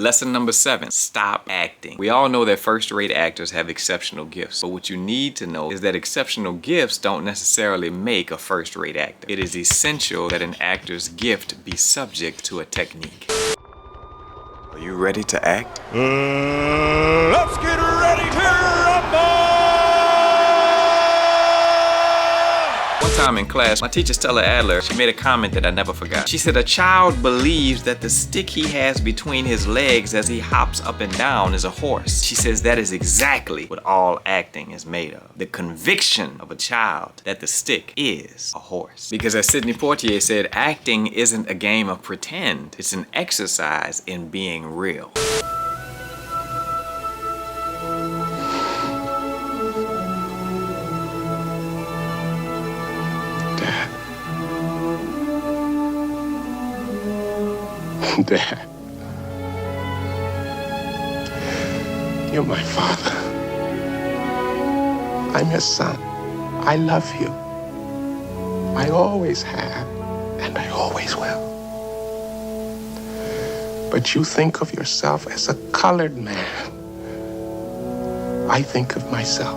Lesson number 7, stop acting. We all know that first-rate actors have exceptional gifts, but what you need to know is that exceptional gifts don't necessarily make a first-rate actor. It is essential that an actor's gift be subject to a technique. Are you ready to act? Let's get ready to rumble! One time in class, my teacher Stella Adler, she made a comment that I never forgot. She said, a child believes that the stick he has between his legs as he hops up and down is a horse. She says that is exactly what all acting is made of. The conviction of a child that the stick is a horse. Because as Sidney Poitier said, acting isn't a game of pretend. It's an exercise in being real. Dad, you're my father. I'm your son. I love you. I always have, and I always will. But you think of yourself as a colored man. I think of myself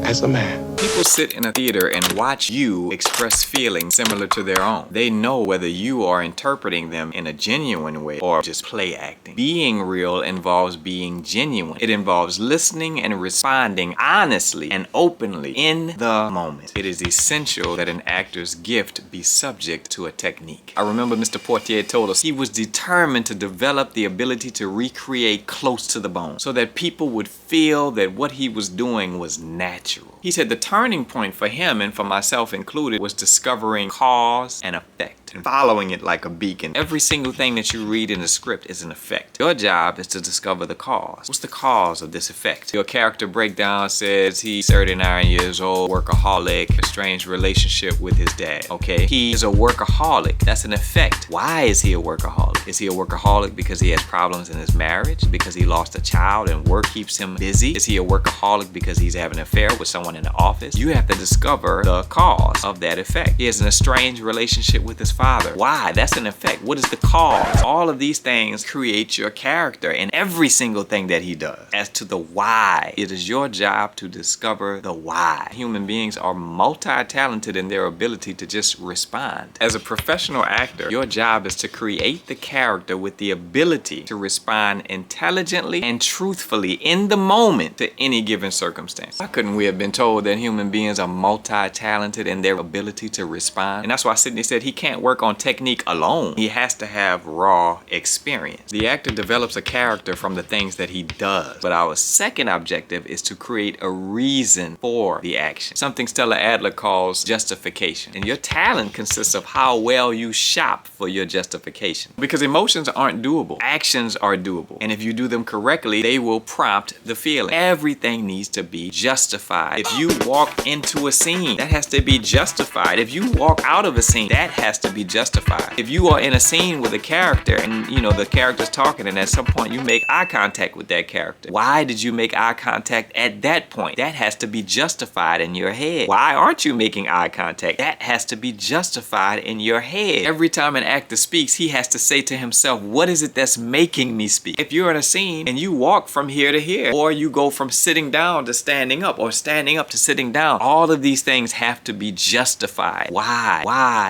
as a man. People sit in a theater and watch you express feelings similar to their own. They know whether you are interpreting them in a genuine way or just play acting. Being real involves being genuine. It involves listening and responding honestly and openly in the moment. It is essential that an actor's gift be subject to a technique. I remember Mr. Poitier told us he was determined to develop the ability to recreate close to the bone so that people would feel that what he was doing was natural. He said the turning point for him, and for myself included, was discovering cause and effect and following it like a beacon. Every single thing that you read in the script is an effect. Your job is to discover the cause. What's the cause of this effect? Your character breakdown says he's 39 years old, workaholic, estranged relationship with his dad. Okay, he is a workaholic. That's an effect. Why is he a workaholic? Is he a workaholic because he has problems in his marriage? Because he lost a child and work keeps him busy? Is he a workaholic because he's having an affair with someone in the office? You have to discover the cause of that effect. He has an estranged relationship with his father. Why? That's an effect. What is the cause? All of these things create your character in every single thing that he does. As to the why, it is your job to discover the why. Human beings are multi-talented in their ability to just respond. As a professional actor, your job is to create the character with the ability to respond intelligently and truthfully in the moment to any given circumstance. Why couldn't we have been told that human beings are multi-talented in their ability to respond? And that's why Sidney said he can't work on technique alone. He has to have raw experience. The actor develops a character from the things that he does. But our second objective is to create a reason for the action. Something Stella Adler calls justification. And your talent consists of how well you shop for your justification. Because emotions aren't doable. Actions are doable. And if you do them correctly, they will prompt the feeling. Everything needs to be justified. If you walk into a scene, that has to be justified. If you walk out of a scene, that has to be justified. If you are in a scene with a character and the character's talking and at some point you make eye contact with that character, why did you make eye contact at that point? That has to be justified in your head. Why aren't you making eye contact? That has to be justified in your head. Every time an actor speaks, he has to say to himself, what is it that's making me speak? If you're in a scene and you walk from here to here, or you go from sitting down to standing up, or standing up to sitting down, all of these things have to be justified. Why?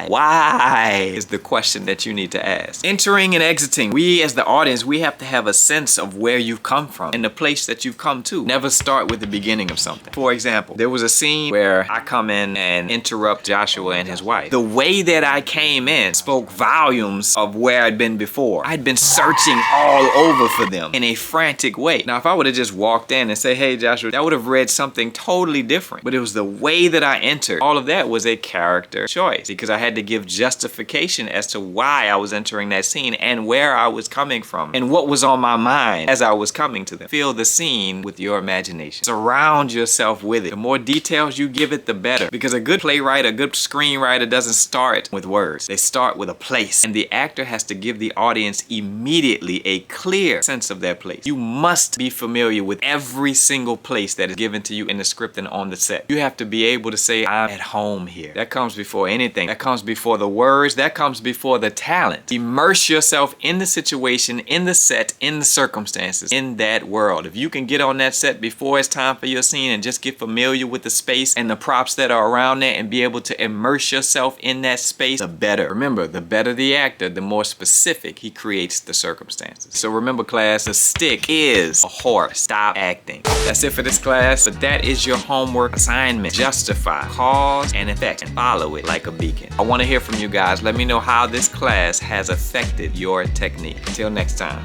Why is the question that you need to ask. Entering and exiting. We as the audience, we have to have a sense of where you've come from and the place that you've come to. Never start with the beginning of something. For example, there was a scene where I come in and interrupt Joshua and his wife. The way that I came in spoke volumes of where I'd been before. I'd been searching all over for them in a frantic way. Now, if I would have just walked in and said, hey, Joshua, that would have read something totally different. But it was the way that I entered. All of that was a character choice because I had to give justification as to why I was entering that scene and where I was coming from and what was on my mind as I was coming to them. Fill the scene with your imagination. Surround yourself with it. The more details you give it, the better. Because a good playwright, a good screenwriter doesn't start with words. They start with a place. And the actor has to give the audience immediately a clear sense of their place. You must be familiar with every single place that is given to you in the script and on the set. You have to be able to say, I'm at home here. That comes before anything. That comes before the word courage, that comes before the talent. Immerse yourself in the situation, in the set, in the circumstances, in that world. If you can get on that set before it's time for your scene and just get familiar with the space and the props that are around there and be able to immerse yourself in that space, the better. Remember, the better the actor, the more specific he creates the circumstances. So remember, class, the stick is a horse. Stop acting. That's it for this class, but that is your homework assignment. Justify cause and effect and follow it like a beacon. I want to hear from you guys. Let me know how this class has affected your technique. Until next time.